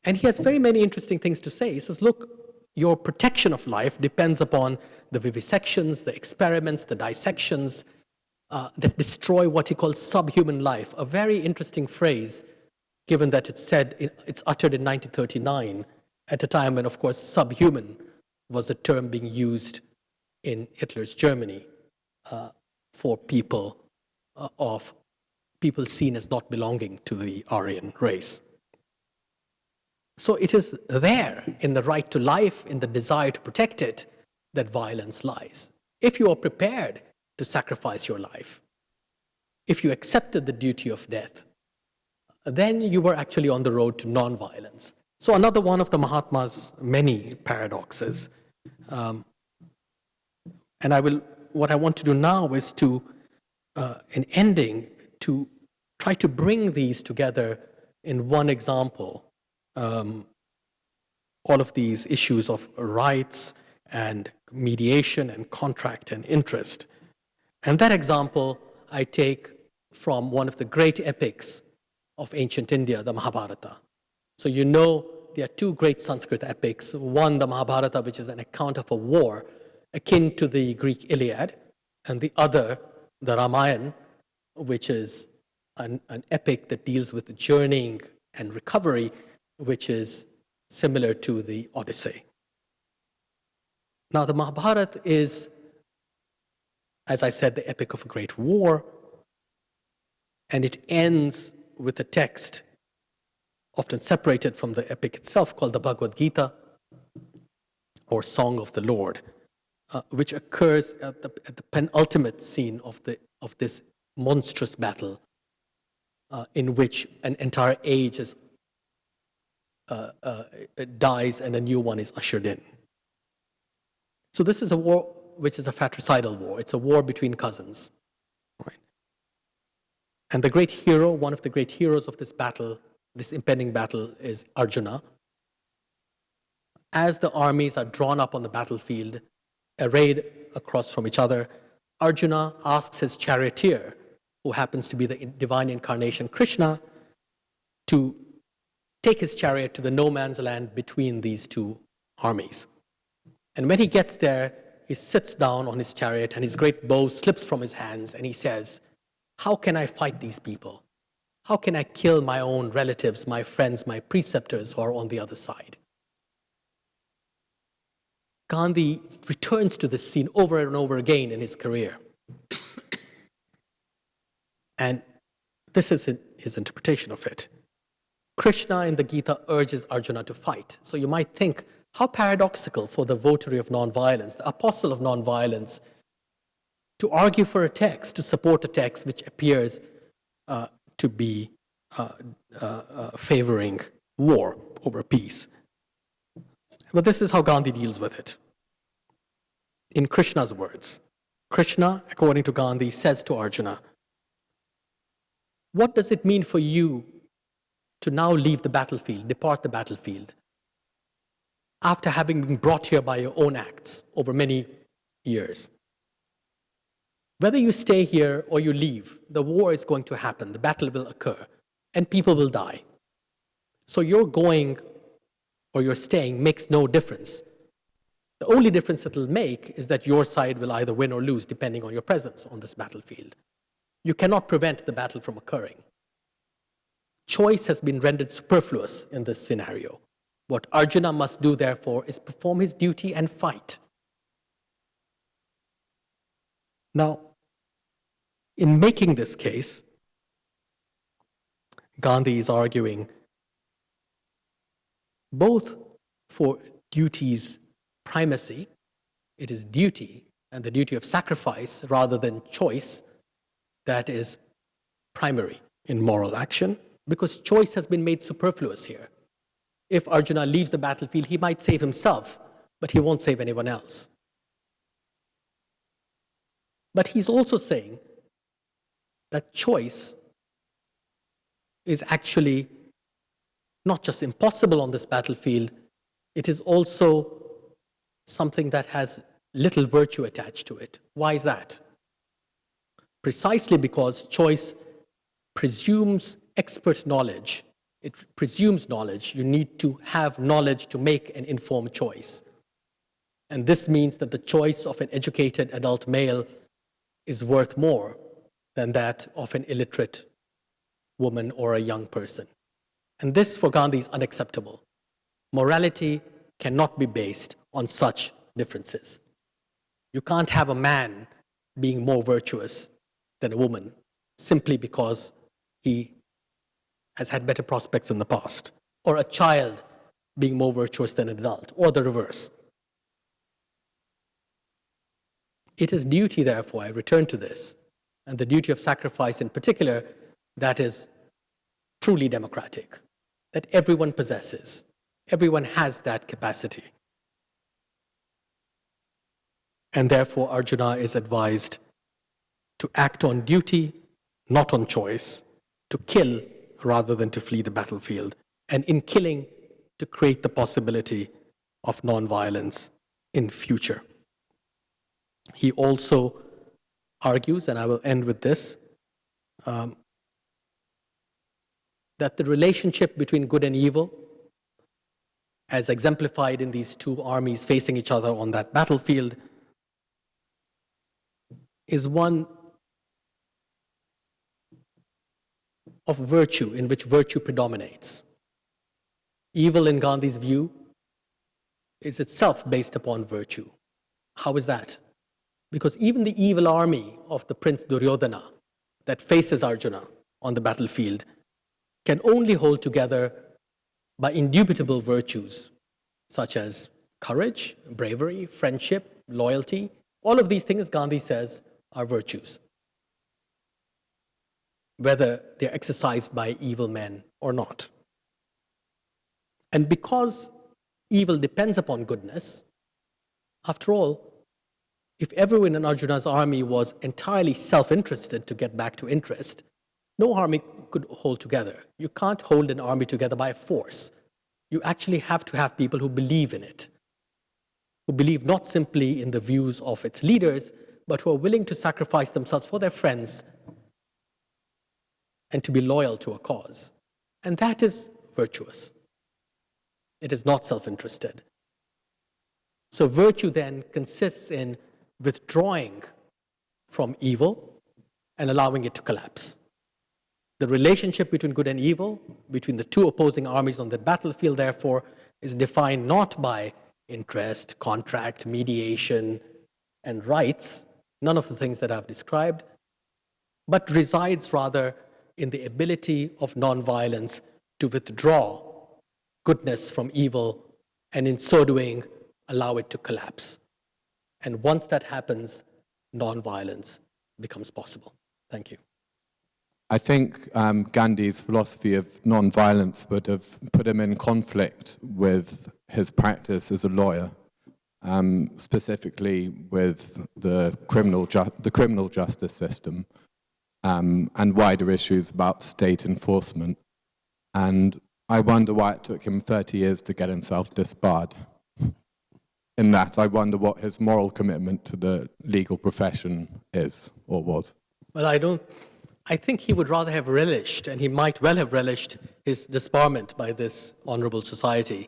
And he has very many interesting things to say. He says, look, your protection of life depends upon the vivisections, the experiments, the dissections that destroy what he calls subhuman life. A very interesting phrase, given that it's uttered in 1939, at a time when, of course, subhuman was a term being used in Hitler's Germany for people seen as not belonging to the Aryan race. So it is there, in the right to life, in the desire to protect it, that violence lies. If you are prepared to sacrifice your life, if you accepted the duty of death, then you were actually on the road to non-violence. So another one of the Mahatma's many paradoxes. And what I want to do now is to, in ending, to try to bring these together in one example. All of these issues of rights and mediation and contract and interest. And that example I take from one of the great epics of ancient India, the Mahabharata. So you know there are two great Sanskrit epics. One, the Mahabharata, which is an account of a war akin to the Greek Iliad, and the other, the Ramayana, which is an epic that deals with journeying and recovery, which is similar to the Odyssey. Now, the Mahabharata is, as I said, the epic of a great war, and it ends with a text often separated from the epic itself called the Bhagavad Gita, or Song of the Lord, which occurs at the penultimate scene of this monstrous battle in which an entire age dies and a new one is ushered in. So this is a war which is a fratricidal war. It's a war between cousins. Right? And the great hero, one of the great heroes of this battle, this impending battle, is Arjuna. As the armies are drawn up on the battlefield, arrayed across from each other, Arjuna asks his charioteer, who happens to be the divine incarnation Krishna, to take his chariot to the no man's land between these two armies. And when he gets there, he sits down on his chariot and his great bow slips from his hands and he says, how can I fight these people? How can I kill my own relatives, my friends, my preceptors who are on the other side? Gandhi returns to this scene over and over again in his career. And this is his interpretation of it. Krishna in the Gita urges Arjuna to fight. So you might think, how paradoxical for the votary of nonviolence, the apostle of nonviolence, to argue for a text, to support a text which appears to be favoring war over peace. But this is how Gandhi deals with it. In Krishna's words, Krishna, according to Gandhi, says to Arjuna, what does it mean for you to now leave the battlefield, depart the battlefield, after having been brought here by your own acts over many years? Whether you stay here or you leave, the war is going to happen, the battle will occur, and people will die. So your going or your staying makes no difference. The only difference it will make is that your side will either win or lose depending on your presence on this battlefield. You cannot prevent the battle from occurring. Choice has been rendered superfluous in this scenario. What Arjuna must do, therefore, is perform his duty and fight. Now, in making this case, Gandhi is arguing both for duty's primacy, it is duty and the duty of sacrifice rather than choice that is primary in moral action because choice has been made superfluous here. If Arjuna leaves the battlefield, he might save himself, but he won't save anyone else. But he's also saying that choice is actually not just impossible on this battlefield, it is also something that has little virtue attached to it. Why is that? Precisely because choice presumes expert knowledge. It presumes knowledge. You need to have knowledge to make an informed choice. And this means that the choice of an educated adult male is worth more than that of an illiterate woman or a young person. And this for Gandhi is unacceptable. Morality cannot be based on such differences. You can't have a man being more virtuous than a woman simply because he has had better prospects in the past, or a child being more virtuous than an adult, or the reverse. It is duty, therefore, I return to this, and the duty of sacrifice in particular, that is truly democratic, that everyone possesses. Everyone has that capacity. And therefore, Arjuna is advised to act on duty, not on choice, to kill rather than to flee the battlefield, and in killing, to create the possibility of nonviolence in future. He also argues, and I will end with this, that the relationship between good and evil, as exemplified in these two armies facing each other on that battlefield, is one of virtue, in which virtue predominates. Evil, in Gandhi's view, is itself based upon virtue. How is that? Because even the evil army of the Prince Duryodhana that faces Arjuna on the battlefield can only hold together by indubitable virtues such as courage, bravery, friendship, loyalty. All of these things, Gandhi says, are virtues, whether they're exercised by evil men or not. And because evil depends upon goodness, after all, if everyone in Arjuna's army was entirely self-interested to get back to interest, no army could hold together. You can't hold an army together by force. You actually have to have people who believe in it, who believe not simply in the views of its leaders, but who are willing to sacrifice themselves for their friends and to be loyal to a cause. And that is virtuous. It is not self-interested. So virtue then consists in withdrawing from evil and allowing it to collapse. The relationship between good and evil, between the two opposing armies on the battlefield, therefore, is defined not by interest, contract, mediation, and rights, none of the things that I've described, but resides rather in the ability of nonviolence to withdraw goodness from evil, and in so doing, allow it to collapse. And once that happens, nonviolence becomes possible. Thank you. I think Gandhi's philosophy of non-violence would have put him in conflict with his practice as a lawyer, specifically with the criminal justice system and wider issues about state enforcement. And I wonder why it took him 30 years to get himself disbarred. In that, I wonder what his moral commitment to the legal profession is or was. Well, I think he would rather have relished, and he might well have relished, his disbarment by this honorable society,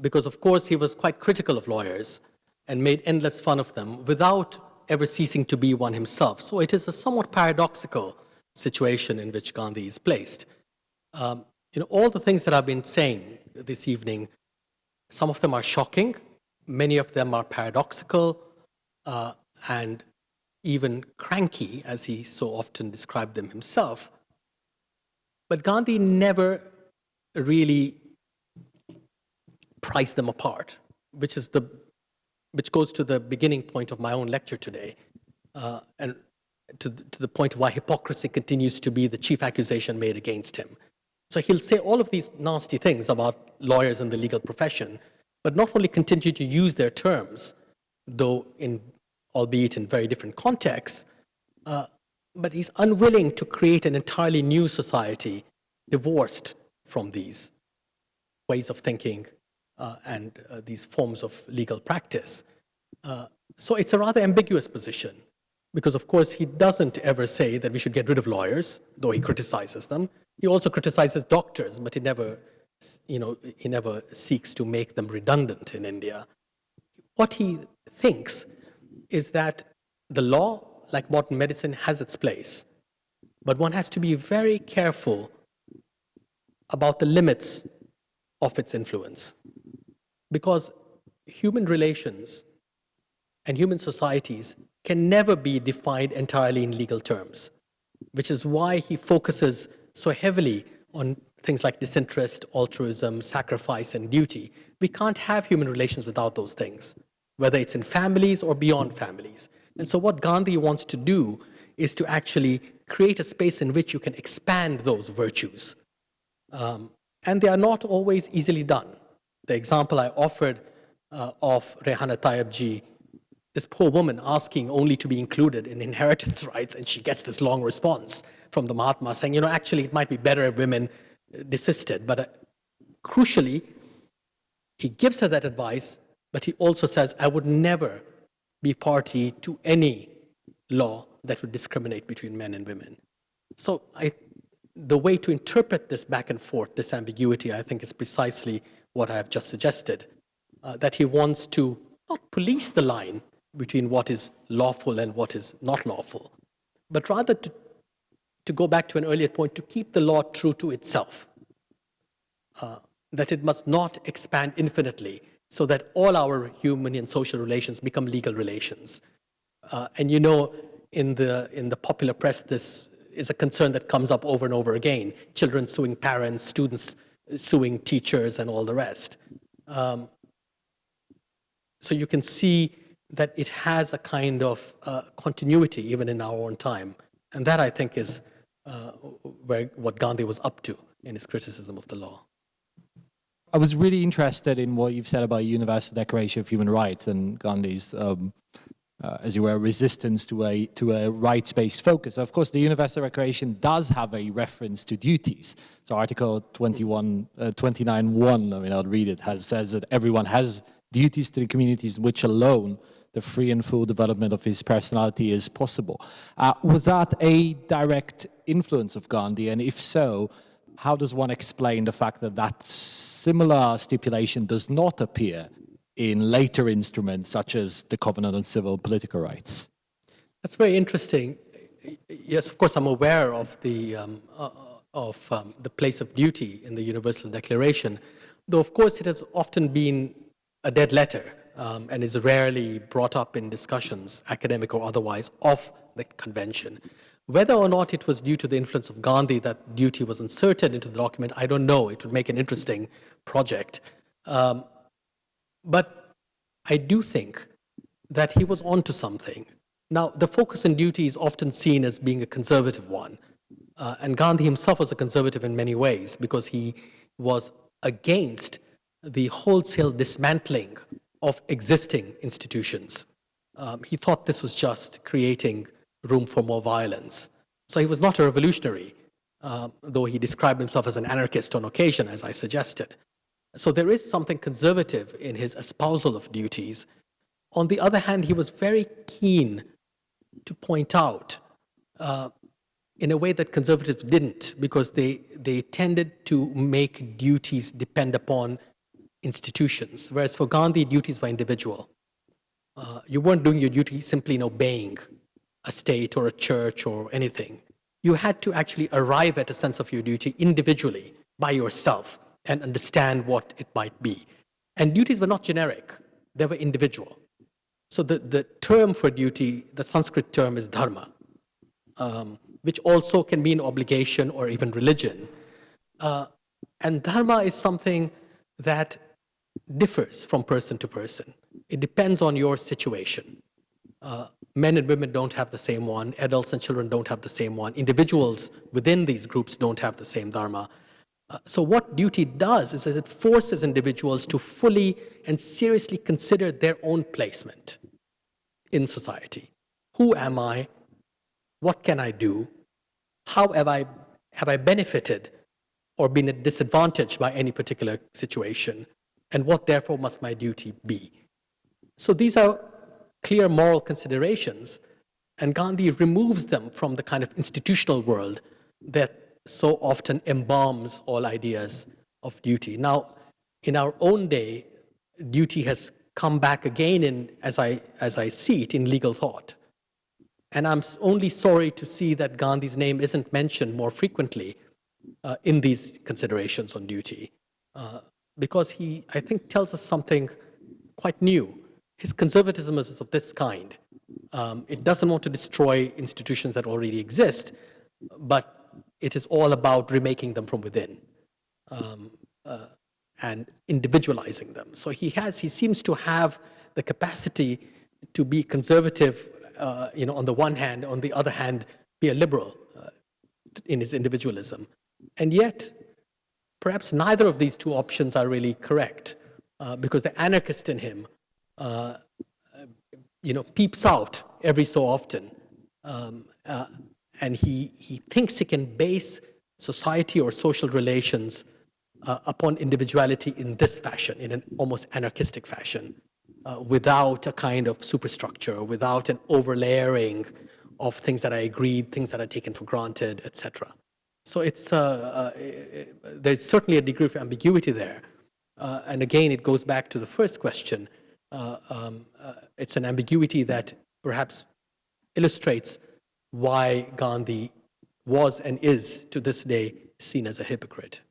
because of course he was quite critical of lawyers and made endless fun of them without ever ceasing to be one himself. So it is a somewhat paradoxical situation in which Gandhi is placed. All the things that I've been saying this evening, some of them are shocking, many of them are paradoxical and even cranky, as he so often described them himself. But Gandhi never really priced them apart, which goes to the beginning point of my own lecture today. And to the point why hypocrisy continues to be the chief accusation made against him. So he'll say all of these nasty things about lawyers in the legal profession, but not only continue to use their terms, though albeit in very different contexts, but he's unwilling to create an entirely new society divorced from these ways of thinking and these forms of legal practice. So it's a rather ambiguous position, because of course he doesn't ever say that we should get rid of lawyers, though he criticizes them. He also criticizes doctors, but he never seeks to make them redundant in India. What he thinks is that the law, like modern medicine, has its place, but one has to be very careful about the limits of its influence, because human relations and human societies can never be defined entirely in legal terms, which is why he focuses so heavily on things like disinterest, altruism, sacrifice, and duty. We can't have human relations without those things, whether it's in families or beyond families. And so what Gandhi wants to do is to actually create a space in which you can expand those virtues. And they are not always easily done. The example I offered of Rehana Tayyibji, this poor woman asking only to be included in inheritance rights, and she gets this long response from the Mahatma saying, actually it might be better if women desisted. But crucially, he gives her that advice, but he also says, I would never be party to any law that would discriminate between men and women. So the way to interpret this back and forth, this ambiguity, I think is precisely what I have just suggested, that he wants to not police the line between what is lawful and what is not lawful, but rather to go back to an earlier point, to keep the law true to itself, that it must not expand infinitely so that all our human and social relations become legal relations. And in the popular press, this is a concern that comes up over and over again: children suing parents, students suing teachers, and all the rest. So you can see that it has a kind of continuity even in our own time. And that, I think, is what Gandhi was up to in his criticism of the law. I was really interested in what you've said about Universal Declaration of Human Rights and Gandhi's, as you were, resistance to a rights-based focus. Of course, the Universal Declaration does have a reference to duties. So Article 29.1, I'll read it, says that everyone has duties to the communities in which alone the free and full development of his personality is possible. Was that a direct influence of Gandhi? And if so, how does one explain the fact that that similar stipulation does not appear in later instruments such as the Covenant on Civil and Political Rights? That's very interesting. Yes, of course, I'm aware of the place of duty in the Universal Declaration, though of course it has often been a dead letter and is rarely brought up in discussions, academic or otherwise, of the convention. Whether or not it was due to the influence of Gandhi that duty was inserted into the document, I don't know. It would make an interesting project. But I do think that he was onto something. Now, the focus on duty is often seen as being a conservative one. And Gandhi himself was a conservative in many ways because he was against the wholesale dismantling of existing institutions. He thought this was just creating room for more violence. So he was not a revolutionary, though he described himself as an anarchist on occasion, as I suggested. So there is something conservative in his espousal of duties. On the other hand, he was very keen to point out, in a way that conservatives didn't, because they tended to make duties depend upon institutions, whereas for Gandhi, duties were individual. You weren't doing your duty simply in obeying a state or a church or anything. You had to actually arrive at a sense of your duty individually, by yourself, and understand what it might be. And duties were not generic, they were individual. So the term for duty, the Sanskrit term is dharma, which also can mean obligation or even religion. And dharma is something that differs from person to person. It depends on your situation. Men and women don't have the same one. Adults and children don't have the same one. Individuals within these groups don't have the same dharma. So what duty does is that it forces individuals to fully and seriously consider their own placement in society. Who am I? What can I do? How have I benefited or been at disadvantage by any particular situation? And what therefore must my duty be? So these are clear moral considerations, and Gandhi removes them from the kind of institutional world that so often embalms all ideas of duty. Now, in our own day, duty has come back again as I see it, in legal thought. And I'm only sorry to see that Gandhi's name isn't mentioned more frequently in these considerations on duty, because he, I think, tells us something quite new. His conservatism is of this kind. It doesn't want to destroy institutions that already exist, but it is all about remaking them from within and individualizing them. So he seems to have the capacity to be conservative, on the one hand, on the other hand, be a liberal in his individualism. And yet, perhaps neither of these two options are really correct, because the anarchist in him peeps out every so often, and he thinks he can base society or social relations upon individuality in this fashion, in an almost anarchistic fashion, without a kind of superstructure, without an overlayering of things that I agreed, things that are taken for granted, etc. So there's certainly a degree of ambiguity there. And again, it goes back to the first question. It's an ambiguity that perhaps illustrates why Gandhi was and is, to this day, seen as a hypocrite.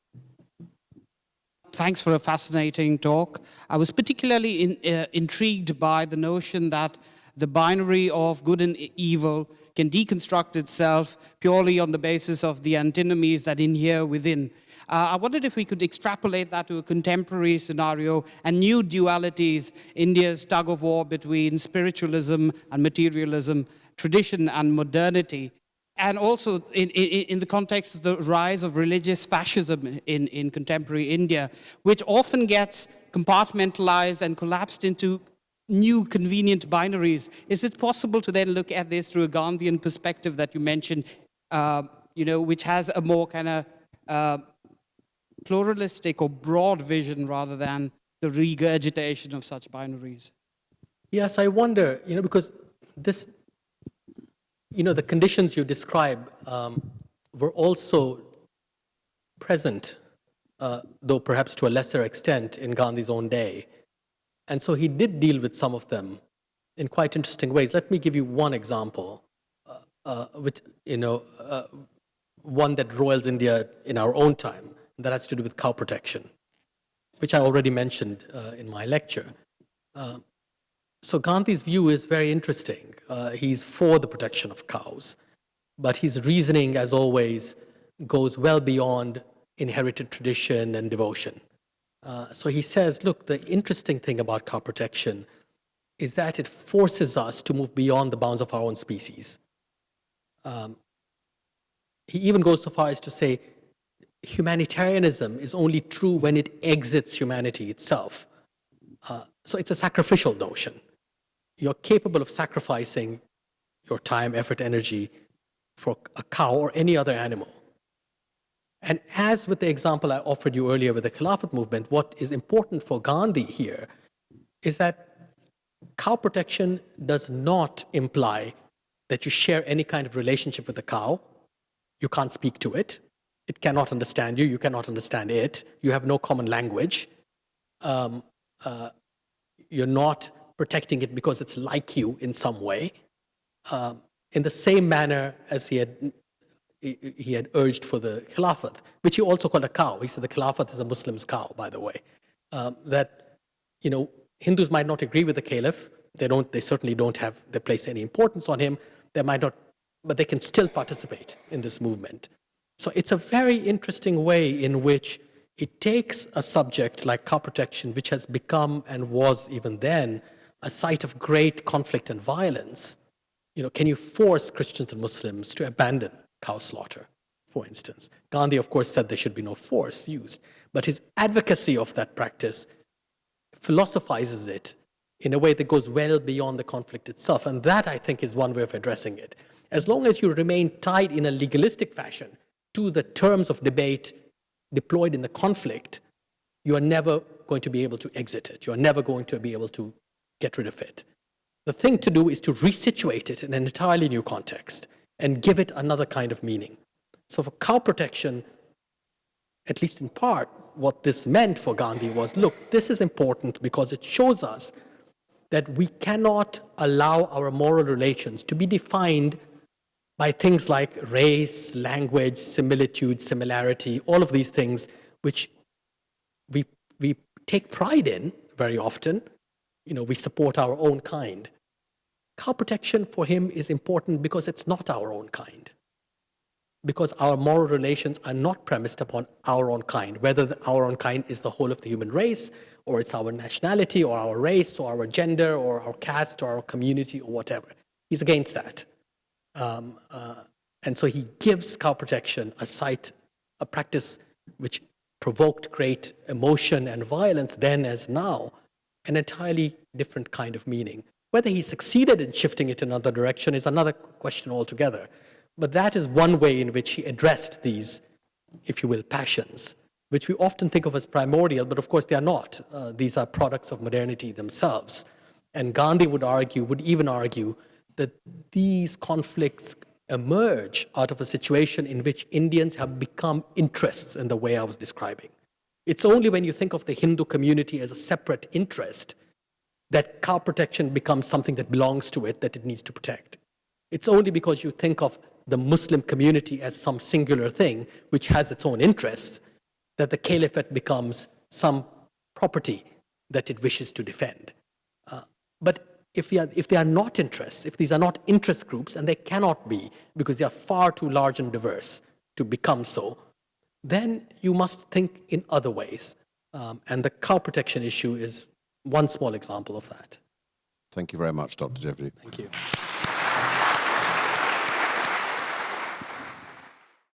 Thanks for a fascinating talk. I was particularly intrigued by the notion that the binary of good and evil can deconstruct itself purely on the basis of the antinomies that inhere within. I wondered if we could extrapolate that to a contemporary scenario and new dualities, India's tug of war between spiritualism and materialism, tradition and modernity, and also in the context of the rise of religious fascism in contemporary India, which often gets compartmentalized and collapsed into new convenient binaries. Is it possible to then look at this through a Gandhian perspective that you mentioned, which has a more kind of pluralistic or broad vision rather than the regurgitation of such binaries? Yes, I wonder, because this, the conditions you describe were also present, though perhaps to a lesser extent, in Gandhi's own day. And so he did deal with some of them in quite interesting ways. Let me give you one example, one that roils India in our own time, that has to do with cow protection, which I already mentioned in my lecture. So Gandhi's view is very interesting. He's for the protection of cows, but his reasoning, as always, goes well beyond inherited tradition and devotion. So he says, look, the interesting thing about cow protection is that it forces us to move beyond the bounds of our own species. He even goes so far as to say humanitarianism is only true when it exits humanity itself. So it's a sacrificial notion. You're capable of sacrificing your time, effort, energy for a cow or any other animal. And as with the example I offered you earlier with the Halawet movement, what is important for Gandhi here is that cow protection does not imply that you share any kind of relationship with the cow. You can't speak to it. It cannot understand you. You cannot understand it. You have no common language. You're not protecting it because it's like you in some way. In the same manner as he had urged for the Khilafat, which he also called a cow. He said the Khilafat is a Muslim's cow, by the way. That, Hindus might not agree with the Caliph. They certainly don't place any importance on him. They might not, but they can still participate in this movement. So it's a very interesting way in which it takes a subject like cow protection, which has become and was even then a site of great conflict and violence, can you force Christians and Muslims to abandon cow slaughter, for instance? Gandhi, of course, said there should be no force used, but his advocacy of that practice philosophizes it in a way that goes well beyond the conflict itself. And that, I think, is one way of addressing it. As long as you remain tied in a legalistic fashion to the terms of debate deployed in the conflict, you are never going to be able to exit it. You are never going to be able to get rid of it. The thing to do is to resituate it in an entirely new context and give it another kind of meaning. So for cow protection, at least in part, what this meant for Gandhi was, look, this is important because it shows us that we cannot allow our moral relations to be defined by things like race, language, similitude, similarity, all of these things which we take pride in very often. We support our own kind. Cow protection for him is important because it's not our own kind. Because our moral relations are not premised upon our own kind, whether our own kind is the whole of the human race, or it's our nationality, or our race, or our gender, or our caste, or our community, or whatever. He's against that. And so he gives cow protection a practice which provoked great emotion and violence then as now, an entirely different kind of meaning. Whether he succeeded in shifting it in another direction is another question altogether. But that is one way in which he addressed these, if you will, passions, which we often think of as primordial, but of course they are not. These are products of modernity themselves. And Gandhi would even argue that these conflicts emerge out of a situation in which Indians have become interests in the way I was describing. It's only when you think of the Hindu community as a separate interest that cow protection becomes something that belongs to it, that it needs to protect. It's only because you think of the Muslim community as some singular thing which has its own interests that the caliphate becomes some property that it wishes to defend. But if they are not interests, if these are not interest groups, and they cannot be because they are far too large and diverse to become so, then you must think in other ways. And the cow protection issue is one small example of that. Thank you very much, Dr. Devji. Thank you.